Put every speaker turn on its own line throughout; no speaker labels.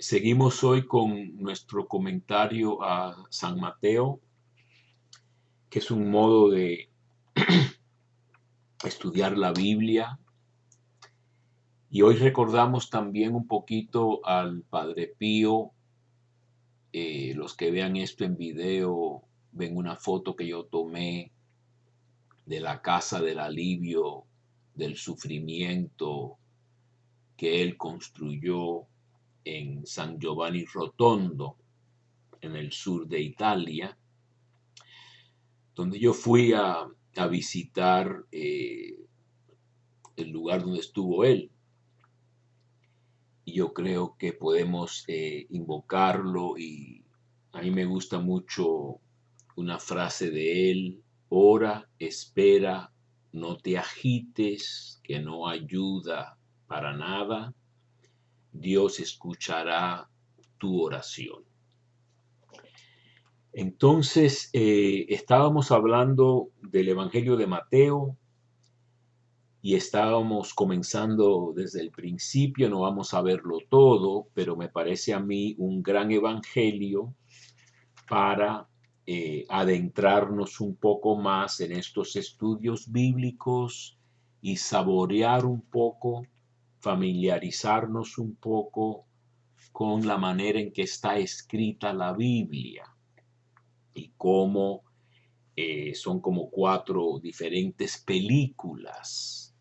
Seguimos hoy con nuestro comentario a San Mateo, que es un modo de estudiar la Biblia. Y hoy recordamos también un poquito al Padre Pío. Los que vean esto en video ven una foto que yo tomé de la casa del alivio, del sufrimiento que él construyó en San Giovanni Rotondo, en el sur de Italia, donde yo fui a visitar el lugar donde estuvo él. Y yo creo que podemos invocarlo, y a mí me gusta mucho una frase de él: ora, espera, no te agites, que no ayuda para nada. Dios escuchará tu oración. Entonces, estábamos hablando del Evangelio de Mateo y estábamos comenzando desde el principio. No vamos a verlo todo, pero me parece a mí un gran evangelio para adentrarnos un poco más en estos estudios bíblicos y saborear un poco, familiarizarnos un poco con la manera en que está escrita la Biblia y cómo son como 4 diferentes películas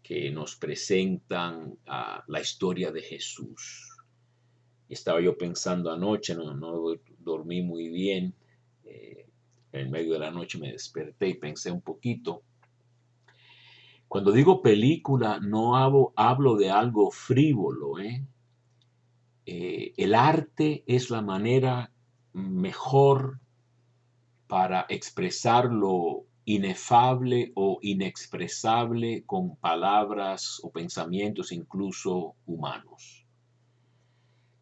que nos presentan la historia de Jesús. Estaba yo pensando anoche, no dormí muy bien. En medio de la noche me desperté y pensé un poquito. Cuando digo película, no hablo de algo frívolo. El arte es la manera mejor para expresar lo inefable o inexpresable con palabras o pensamientos incluso humanos.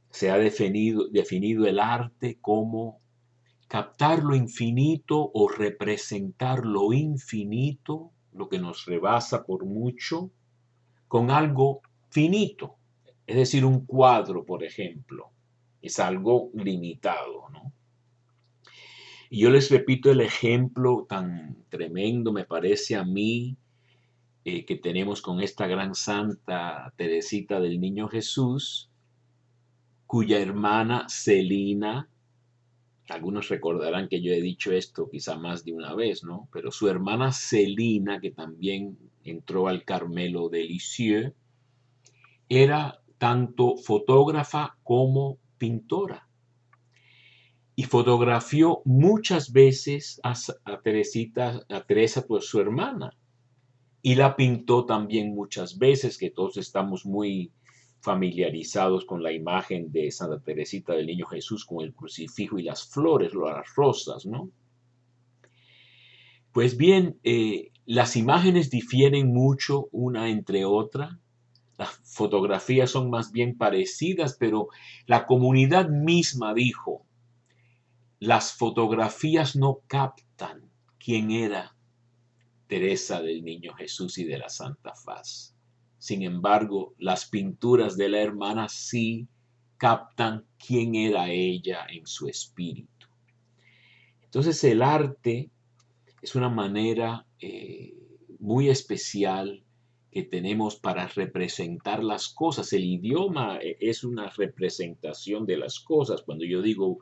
Se ha definido el arte como captar lo infinito o representar lo infinito, lo que nos rebasa por mucho, con algo finito. Es decir, un cuadro, por ejemplo, es algo limitado, ¿no? Y yo les repito el ejemplo tan tremendo, me parece a mí, que tenemos con esta gran santa Teresita del Niño Jesús, cuya hermana Celina, algunos recordarán que yo he dicho esto quizá más de una vez, ¿no? Pero su hermana Celina, que también entró al Carmelo de Lisieux, era tanto fotógrafa como pintora. Y fotografió muchas veces a Teresa, pues su hermana, y la pintó también muchas veces, que todos estamos muy familiarizados con la imagen de Santa Teresita del Niño Jesús con el crucifijo y las flores, las rosas, ¿no? Pues bien, las imágenes difieren mucho una entre otra. Las fotografías son más bien parecidas, pero la comunidad misma dijo: las fotografías no captan quién era Teresa del Niño Jesús y de la Santa Faz. Sin embargo, las pinturas de la hermana sí captan quién era ella en su espíritu. Entonces, el arte es una manera muy especial que tenemos para representar las cosas. El idioma es una representación de las cosas. Cuando yo digo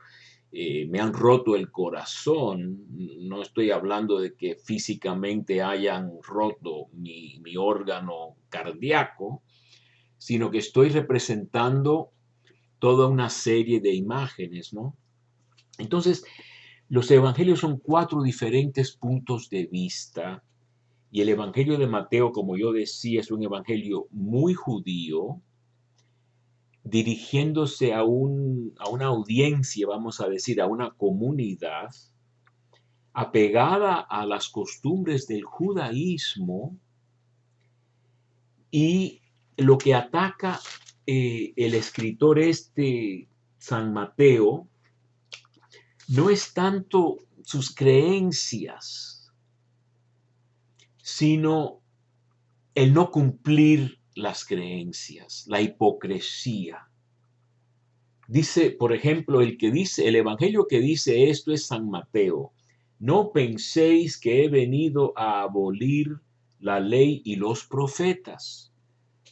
me han roto el corazón, no estoy hablando de que físicamente hayan roto mi órgano cardíaco, sino que estoy representando toda una serie de imágenes, ¿no? Entonces, los evangelios son 4 diferentes puntos de vista, y el evangelio de Mateo, como yo decía, es un evangelio muy judío, dirigiéndose a una audiencia, vamos a decir, a una comunidad apegada a las costumbres del judaísmo, y lo que ataca el escritor San Mateo, no es tanto sus creencias, sino el no cumplir las creencias, la hipocresía. Dice, por ejemplo, el evangelio que dice esto es San Mateo. No penséis que he venido a abolir la ley y los profetas.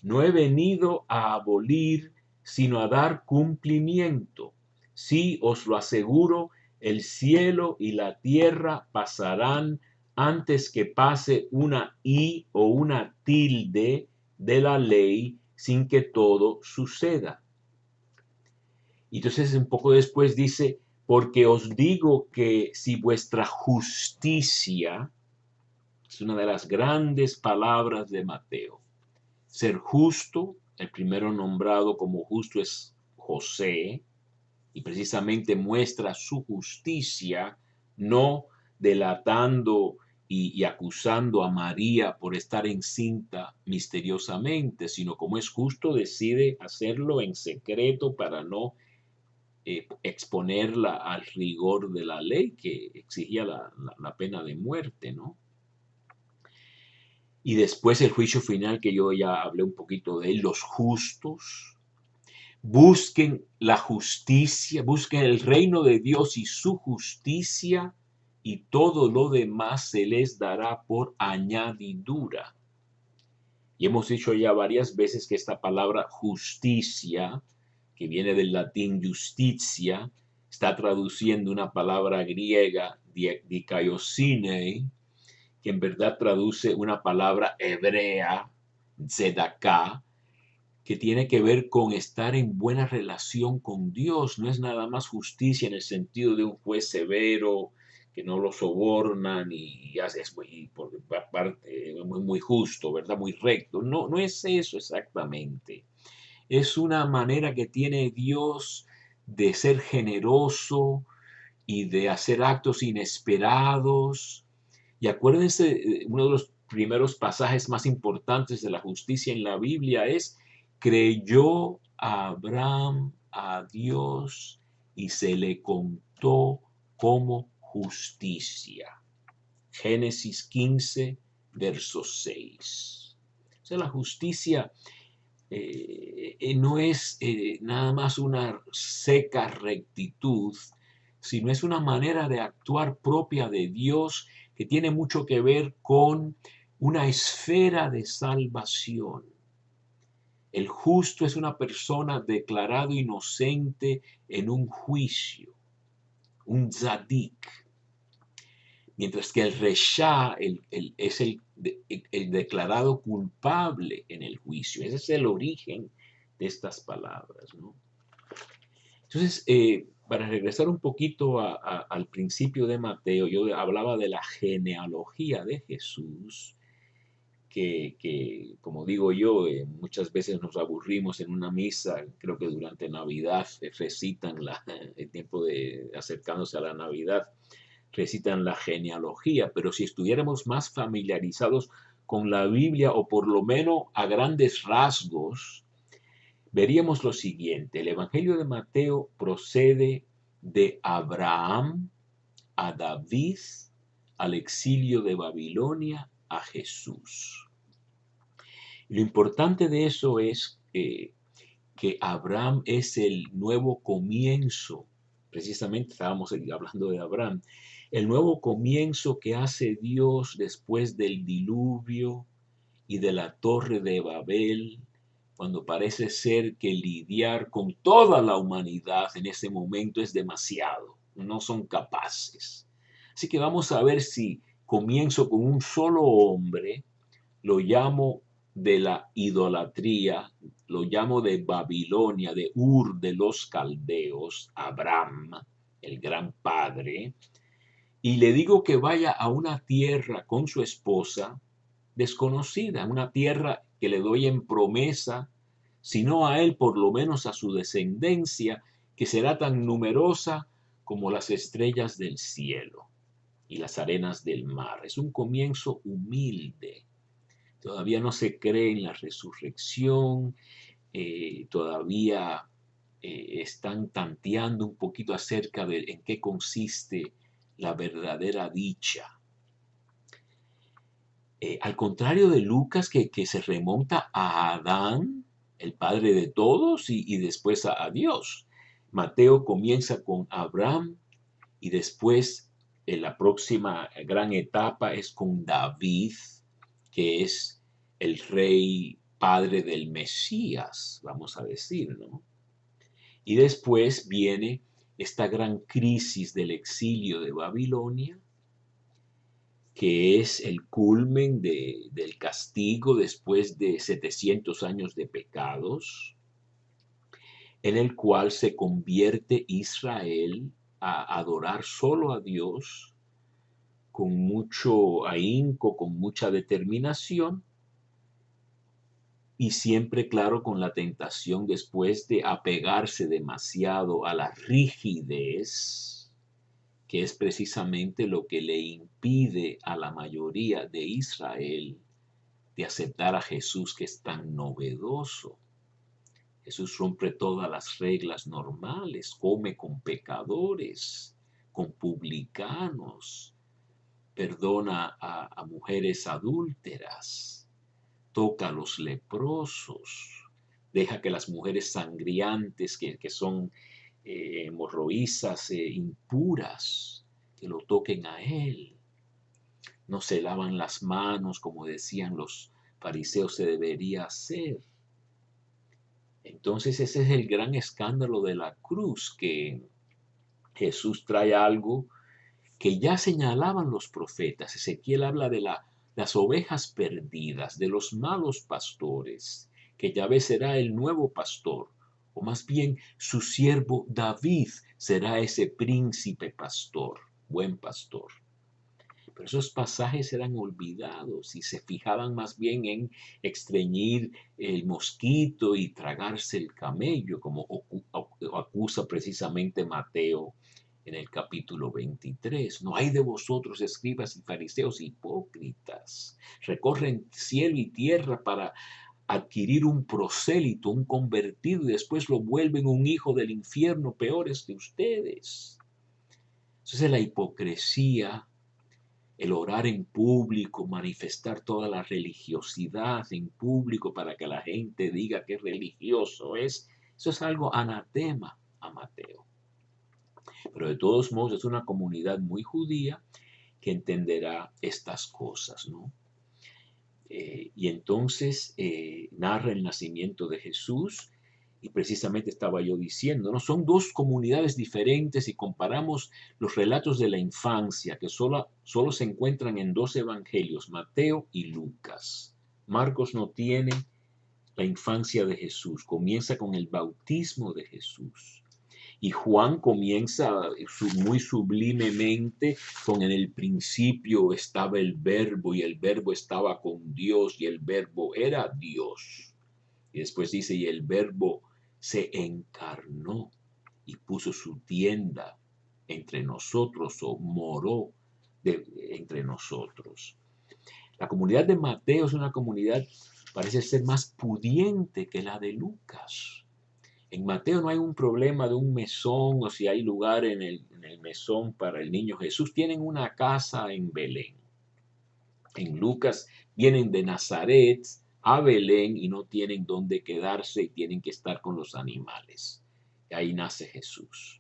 No he venido a abolir, sino a dar cumplimiento. Sí, os lo aseguro, el cielo y la tierra pasarán antes que pase una i o una tilde de la ley sin que todo suceda. Y entonces un poco después dice, porque os digo que si vuestra justicia, es una de las grandes palabras de Mateo, ser justo, el primero nombrado como justo es José, y precisamente muestra su justicia, no delatando y acusando a María por estar encinta misteriosamente, sino como es justo decide hacerlo en secreto para no exponerla al rigor de la ley que exigía la pena de muerte, ¿no? Y después el juicio final, que yo ya hablé un poquito de él, los justos. Busquen la justicia, busquen el reino de Dios y su justicia, y todo lo demás se les dará por añadidura. Y hemos dicho ya varias veces que esta palabra justicia, que viene del latín justitia, está traduciendo una palabra griega, dikaiosine, que en verdad traduce una palabra hebrea, tzedaká, que tiene que ver con estar en buena relación con Dios. No es nada más justicia en el sentido de un juez severo que no lo sobornan y es muy, por parte, muy justo, ¿verdad? Muy recto. No, no es eso exactamente. Es una manera que tiene Dios de ser generoso y de hacer actos inesperados. Y acuérdense, uno de los primeros pasajes más importantes de la justicia en la Biblia es, creyó Abraham a Dios y se le contó como justicia. Génesis 15, verso 6. O sea, la justicia no es nada más una seca rectitud, sino es una manera de actuar propia de Dios que tiene mucho que ver con una esfera de salvación. El justo es una persona declarado inocente en un juicio, un tzadik, mientras que el resha es el declarado culpable en el juicio. Ese es el origen de estas palabras, ¿no? Entonces, para regresar un poquito al principio de Mateo, yo hablaba de la genealogía de Jesús, que como digo yo, muchas veces nos aburrimos en una misa, creo que durante Navidad recitan el tiempo de acercándose a la Navidad, recitan la genealogía, pero si estuviéramos más familiarizados con la Biblia, o por lo menos a grandes rasgos, veríamos lo siguiente. El Evangelio de Mateo procede de Abraham a David, al exilio de Babilonia, a Jesús. Lo importante de eso es que Abraham es el nuevo comienzo. Precisamente estábamos hablando de Abraham. El nuevo comienzo que hace Dios después del diluvio y de la torre de Babel, cuando parece ser que lidiar con toda la humanidad en ese momento es demasiado, no son capaces. Así que vamos a ver si comienzo con un solo hombre, lo llamo de la idolatría, lo llamo de Babilonia, de Ur de los Caldeos, Abraham, el gran padre, y le digo que vaya a una tierra con su esposa desconocida, una tierra que le doy en promesa, si no a él, por lo menos a su descendencia, que será tan numerosa como las estrellas del cielo y las arenas del mar. Es un comienzo humilde. Todavía no se cree en la resurrección, todavía están tanteando un poquito acerca de en qué consiste la verdadera dicha. Al contrario de Lucas, que se remonta a Adán, el padre de todos, y después a Dios. Mateo comienza con Abraham y después en la próxima gran etapa es con David, que es el rey padre del Mesías, vamos a decir, ¿no? Y después viene esta gran crisis del exilio de Babilonia, que es el culmen del castigo después de 700 años de pecados, en el cual se convierte Israel a adorar solo a Dios con mucho ahínco, con mucha determinación, y siempre, claro, con la tentación después de apegarse demasiado a la rigidez, que es precisamente lo que le impide a la mayoría de Israel de aceptar a Jesús, que es tan novedoso. Jesús rompe todas las reglas normales, come con pecadores, con publicanos, perdona a mujeres adúlteras, toca a los leprosos, deja que las mujeres sangriantes, que son hemorroísas, impuras, que lo toquen a él. No se lavan las manos como decían los fariseos se debería hacer. Entonces ese es el gran escándalo de la cruz, que Jesús trae algo que ya señalaban los profetas. Ezequiel habla de las ovejas perdidas, de los malos pastores, que Yahvé será el nuevo pastor, o más bien su siervo David será ese príncipe pastor, buen pastor. Pero esos pasajes eran olvidados y se fijaban más bien en extrañir el mosquito y tragarse el camello, como acusa precisamente Mateo en el capítulo 23. No hay de vosotros, escribas y fariseos hipócritas. Recorren cielo y tierra para adquirir un prosélito, un convertido, y después lo vuelven un hijo del infierno, peores que ustedes. Entonces la hipocresía, el orar en público, manifestar toda la religiosidad en público para que la gente diga que religioso es, eso es algo anatema a Mateo. Pero de todos modos es una comunidad muy judía que entenderá estas cosas, ¿no? Y entonces narra el nacimiento de Jesús, y precisamente estaba yo diciendo, ¿no? Son dos comunidades diferentes y comparamos los relatos de la infancia, que solo se encuentran en dos evangelios, Mateo y Lucas. Marcos no tiene la infancia de Jesús, comienza con el bautismo de Jesús. Y Juan comienza muy sublimemente con en el principio estaba el verbo y el verbo estaba con Dios y el verbo era Dios. Y después dice, y el verbo se encarnó y puso su tienda entre nosotros o moró entre nosotros. La comunidad de Mateo es una comunidad, parece ser más pudiente que la de Lucas. En Mateo no hay un problema de un mesón o si hay lugar en el mesón para el niño Jesús. Tienen una casa en Belén. En Lucas vienen de Nazaret a Belén y no tienen dónde quedarse y tienen que estar con los animales. Y ahí nace Jesús.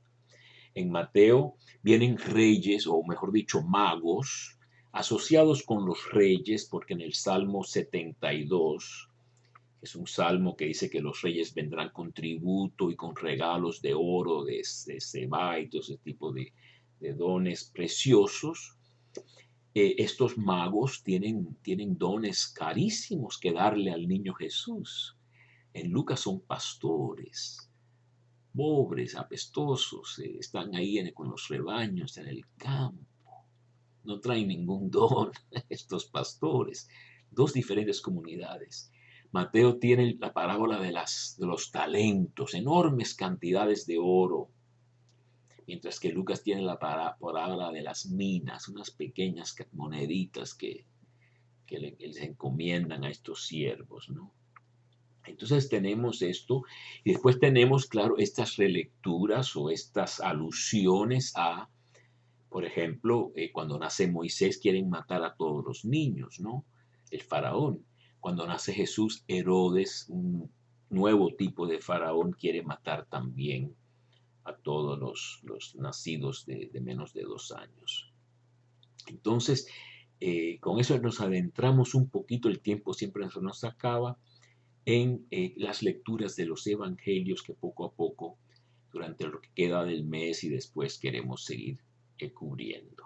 En Mateo vienen reyes, o mejor dicho, magos, asociados con los reyes, porque en el Salmo 72 es un salmo que dice que los reyes vendrán con tributo y con regalos de oro, de Seba y todo ese tipo de dones preciosos. Estos magos tienen dones carísimos que darle al niño Jesús. En Lucas son pastores, pobres, apestosos, están ahí con los rebaños en el campo. No traen ningún don estos pastores. Dos diferentes comunidades. Mateo tiene la parábola de los talentos, enormes cantidades de oro, mientras que Lucas tiene la parábola de las minas, unas pequeñas moneditas que les encomiendan a estos siervos, ¿no? Entonces tenemos esto, y después tenemos, claro, estas relecturas o estas alusiones a, por ejemplo, cuando nace Moisés quieren matar a todos los niños, ¿no? El faraón. Cuando nace Jesús, Herodes, un nuevo tipo de faraón, quiere matar también a todos los nacidos de menos de 2 años. Entonces, con eso nos adentramos un poquito, el tiempo siempre se nos acaba, en las lecturas de los evangelios que poco a poco, durante lo que queda del mes y después queremos seguir cubriendo.